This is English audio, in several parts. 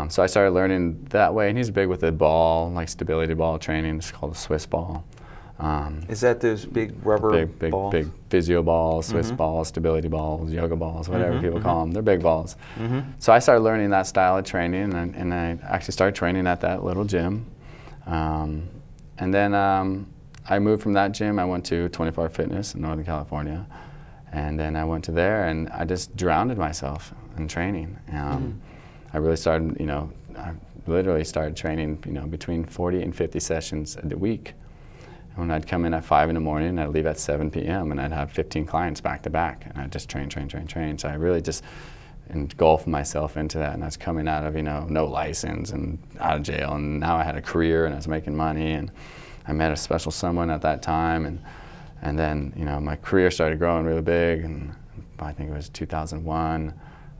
So I started learning that way, and he's big with the ball, like stability ball training. It's called a Swiss ball. Is that those big rubber balls? Big physio balls, Swiss balls, stability balls, yoga balls, whatever people call them. They're big balls. So I started learning that style of training, and I actually started training at that little gym. And then I moved from that gym. I went to 24 Hour Fitness in Northern California, and then I went to there, and I just drowned myself in training. I really started, I literally started training, between 40 and 50 sessions a week. When I'd come in at 5 in the morning, I'd leave at 7 p.m. and I'd have 15 clients back to back, and I'd just train. So I really just engulfed myself into that, and I was coming out of, no license and out of jail, and now I had a career and I was making money, and I met a special someone at that time, and then, my career started growing really big, and I think it was 2001.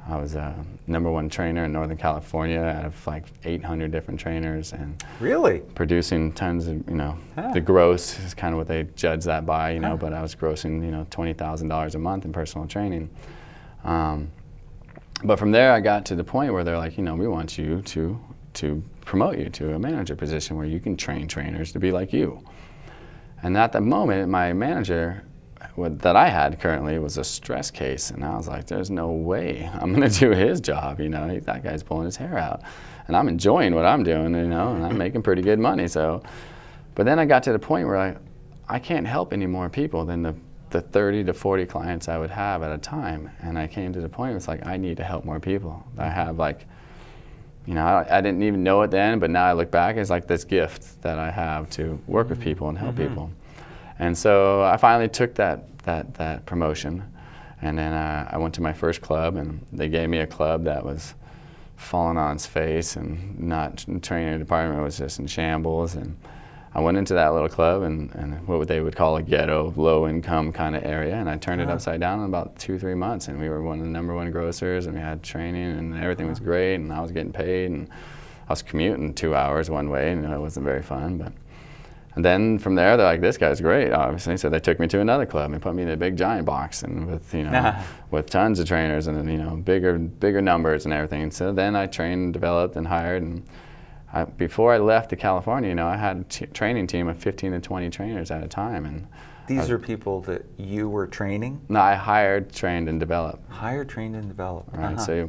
I was a #1 trainer in Northern California out of like 800 different trainers, and really producing tons of, the gross is kind of what they judge that by, but I was grossing, $20,000 a month in personal training. But from there I got to the point where they're like, we want you to promote you to a manager position where you can train trainers to be like you. And at the moment, my manager that I had currently was a stress case, and I was like, there's no way I'm going to do his job, that guy's pulling his hair out. And I'm enjoying what I'm doing, and I'm making pretty good money. So, but then I got to the point where I can't help any more people than the 30 to 40 clients I would have at a time. And I came to the point where it's like, I need to help more people. I have like, I didn't even know it then, but now I look back, it's like this gift that I have to work with people and help people. And so I finally took that promotion, and then I went to my first club, and they gave me a club that was falling on its face, and the training department was just in shambles. And I went into that little club, and what they would call a ghetto, low-income kind of area, and I turned it upside down in about 2-3 months, and we were one of the #1 grossers, and we had training, and everything was great, and I was getting paid, and I was commuting 2 hours one way, and it wasn't very fun. And then from there, they're like, this guy's great, obviously. So they took me to another club and put me in a big giant box, and with, with tons of trainers and, bigger numbers and everything. And so then I trained, developed, and hired. And before I left to California, I had a training team of 15 to 20 trainers at a time. And these are people that you were training? No, I hired, trained, and developed. Hired, trained, and developed. Right. So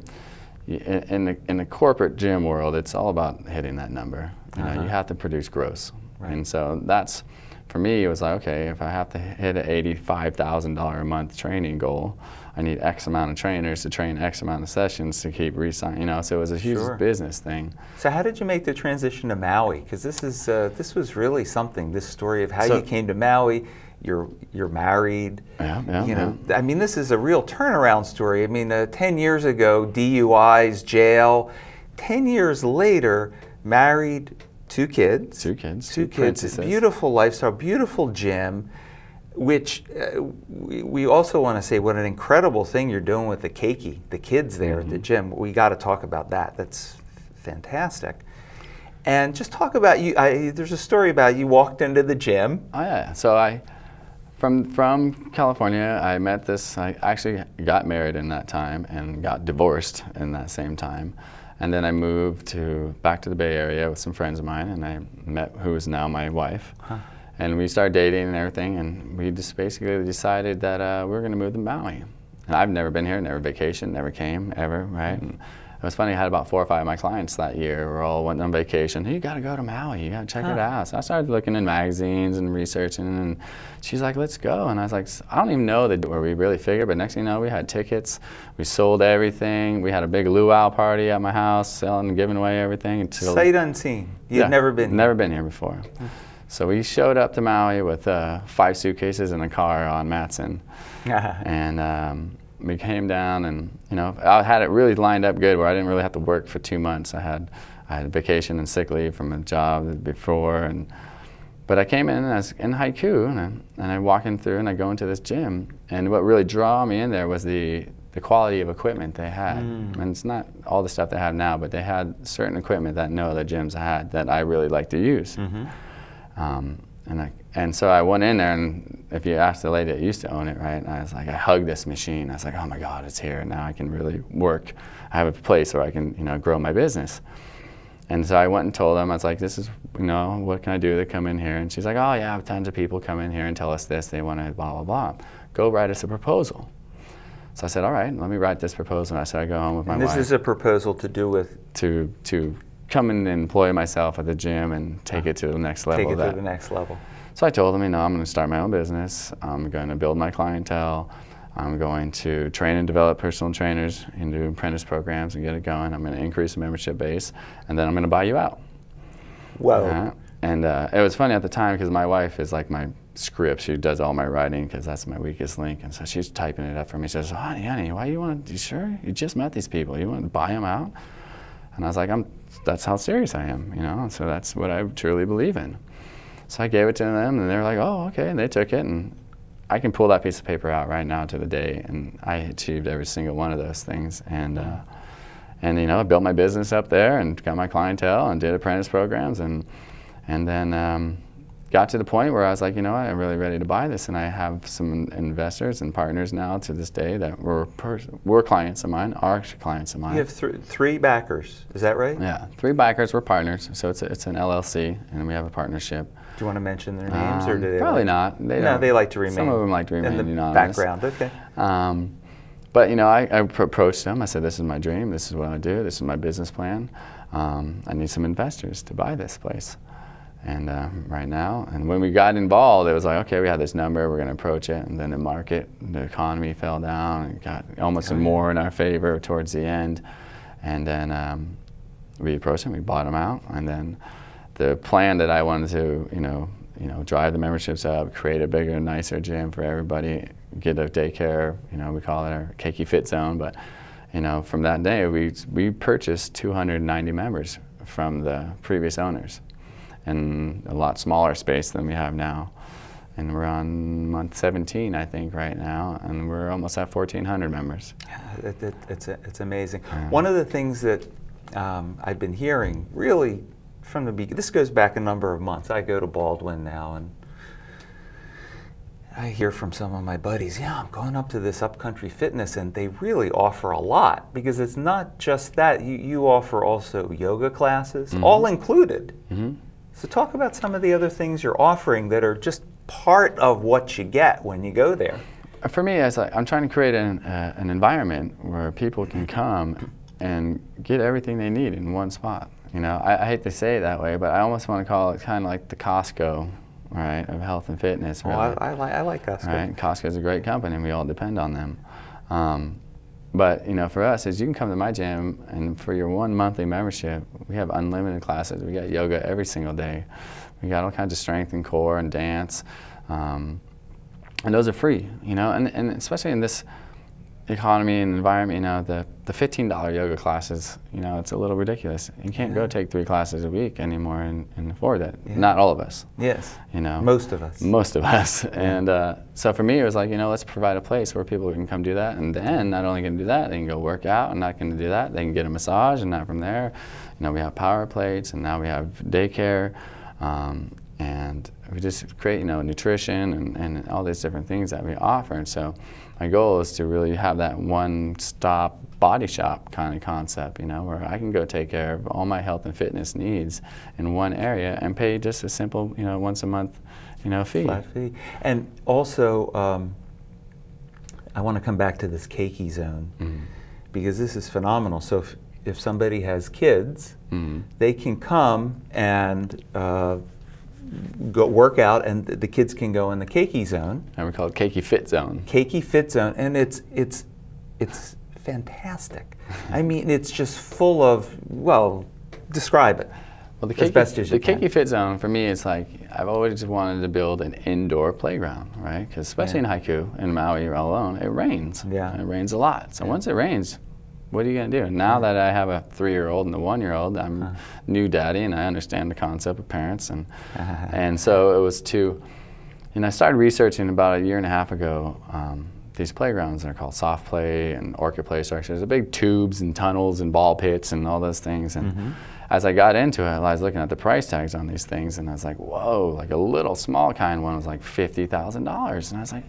in the corporate gym world, it's all about hitting that number. You have to produce gross. Right. And so that's, for me, it was like, okay, if I have to hit an $85,000 a month training goal, I need X amount of trainers to train X amount of sessions to keep re-signing, so it was a huge business thing. So how did you make the transition to Maui? Because this was really something, this story of how you came to Maui. You're married. I mean, this is a real turnaround story. I mean, 10 years ago, DUIs, jail. 10 years later, married, two kids. Two kids. Beautiful lifestyle, beautiful gym, which we also want to say what an incredible thing you're doing with the keiki, the kids there at the gym. We got to talk about that. That's fantastic. And just talk about you. There's a story about you walked into the gym. Oh yeah. So from California, I met this. I actually got married in that time and got divorced in that same time. And then I moved back to the Bay Area with some friends of mine, and I met who is now my wife. And we started dating and everything, and we just basically decided that we were going to move to Maui. And I've never been here, never vacationed, never came, ever, right? And it was funny, I had about 4 or 5 of my clients that year were all went on vacation. Hey, you got to go to Maui, you got to check it out. So I started looking in magazines and researching, and she's like, let's go. And I was like, I don't even know where we really figured, but next thing you know, we had tickets, we sold everything, we had a big luau party at my house, selling and giving away everything. Until, sight unseen. You'd never been here? Never been here before. So we showed up to Maui with 5 suitcases and a car on Matson. And we came down, and I had it really lined up good where I didn't really have to work for 2 months. I had vacation and sick leave from a job before, but I came in as in Haiku, and I walk in through and I go into this gym, and what really drew me in there was the quality of equipment they had. And it's not all the stuff they have now, but they had certain equipment that no other gyms had that I really like to use. And so I went in there, and if you ask the lady that used to own it, right, and I was like, I hugged this machine. I was like, oh my God, it's here. Now I can really work. I have a place where I can, you know, grow my business. And so I went and told them, I was like, this is, you know, what can I do to come in here? And she's like, oh yeah, tons of people come in here and tell us this. They want to blah, blah, blah. Go write us a proposal. So I said, all right, let me write this proposal. And I said, I go home with my wife. This is a proposal to do with? To come and employ myself at the gym and take it to the next level. Take it to the next level. So I told them, you know, I'm going to start my own business. I'm going to build my clientele. I'm going to train and develop personal trainers into apprentice programs and get it going. I'm going to increase the membership base, and then I'm going to buy you out. Whoa. And it was funny at the time because my wife is like my script. She does all my writing because that's my weakest link. And so she's typing it up for me. She says, honey, why you want to, you sure? You just met these people. You want to buy them out? And I was like, that's how serious I am, you know? And so that's what I truly believe in. So I gave it to them, and they were like, oh, okay, and they took it, and I can pull that piece of paper out right now to the day, and I achieved every single one of those things, and you know, I built my business up there, and got my clientele, and did apprentice programs, and then got to the point where I was like, you know what, I'm really ready to buy this, and I have some investors and partners now to this day that were clients of mine, are clients of mine. You have three backers, is that right? Yeah, 3 backers. We're partners, so it's an LLC, and we have a partnership. Do you want to mention their names, or do they? Probably not. They like to remain. Some of them like to remain in the anonymous. Background. Okay. But you know, I approached them. I said, "This is my dream. This is what I do. This is my business plan. I need some investors to buy this place." And right now, and when we got involved, it was like, okay, we had this number. We're going to approach it, and then the market, the economy fell down, and got almost more in our favor towards the end. And then we approached them. We bought them out, and then the plan that I wanted to, you know, drive the memberships up, create a bigger, nicer gym for everybody, get a daycare, you know, we call it our Keiki Fit Zone. But, you know, from that day, we purchased 290 members from the previous owners, and a lot smaller space than we have now. And we're on month 17, I think, right now, and we're almost at 1,400 members. Yeah, it's amazing. One of the things that I've been hearing, really, from the beginning, this goes back a number of months. I go to Baldwin now, and I hear from some of my buddies, yeah, I'm going up to this Upcountry Fitness, and they really offer a lot, because it's not just that. You offer also yoga classes, all included. So talk about some of the other things you're offering that are just part of what you get when you go there. For me, I'm trying to create an environment where people can come and get everything they need in one spot. You know, I hate to say it that way, but I almost want to call it kind of like the Costco, right, of health and fitness. Really. Well, I like Costco. Right? Costco's a great company, and we all depend on them. But, you know, for us, is you can come to my gym, and for your 1 monthly membership, we have unlimited classes. We got yoga every single day. We got all kinds of strength and core and dance. And those are free, you know, and especially in this economy and environment, you know, the $15 yoga classes, you know, it's a little ridiculous. You can't go take 3 classes a week anymore and afford that. Yeah. Not all of us. Yes. You know. Most of us. Most of us. And so for me, it was like, you know, let's provide a place where people can come do that, and then not only can do that, they can go work out, and not going to do that, they can get a massage, and not from there. You know, we have power plates, and now we have daycare, and we just create, you know, nutrition and all these different things that we offer. And so my goal is to really have that one-stop body shop kind of concept, you know, where I can go take care of all my health and fitness needs in one area and pay just a simple, you know, once a month, you know, fee. Flat fee. And also, I want to come back to this Keiki Zone, because this is phenomenal. So if somebody has kids, they can come and go work out, and the kids can go in the Keiki Zone. And we call it Keiki Fit Zone. Keiki Fit Zone, and it's fantastic. I mean, it's just full of, well, describe it. Well, as best as you can. The Keiki Fit Zone, for me, it's like, I've always wanted to build an indoor playground, right? Because especially in Haiku, in Maui alone, it rains. Yeah. It rains a lot. So once it rains, what are you going to do? Now that I have a 3-year-old and a 1-year-old, I'm new daddy, and I understand the concept of parents. And so it was to, and I started researching about a year and a half ago these playgrounds that are called soft play and orchid play structures. They're big tubes and tunnels and ball pits and all those things. And as I got into it, I was looking at the price tags on these things, and I was like, whoa, like a little small kind one was like $50,000. And I was like,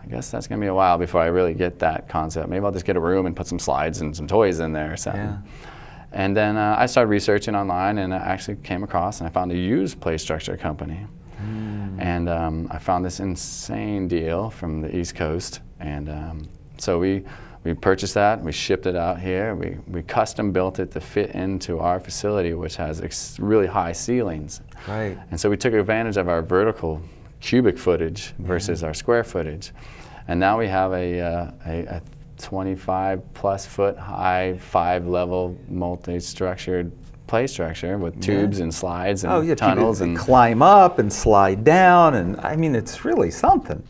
I guess that's going to be a while before I really get that concept. Maybe I'll just get a room and put some slides and some toys in there or something. Yeah. And then I started researching online, and I actually came across and I found a used play structure company. And I found this insane deal from the East Coast. And so we purchased that, we shipped it out here, we custom built it to fit into our facility, which has really high ceilings. Right. And so we took advantage of our vertical cubic footage versus our square footage. And now we have a 25+ foot high, 5-level multi-structured play structure with tubes and slides and tunnels. And climb up and slide down, and I mean, it's really something.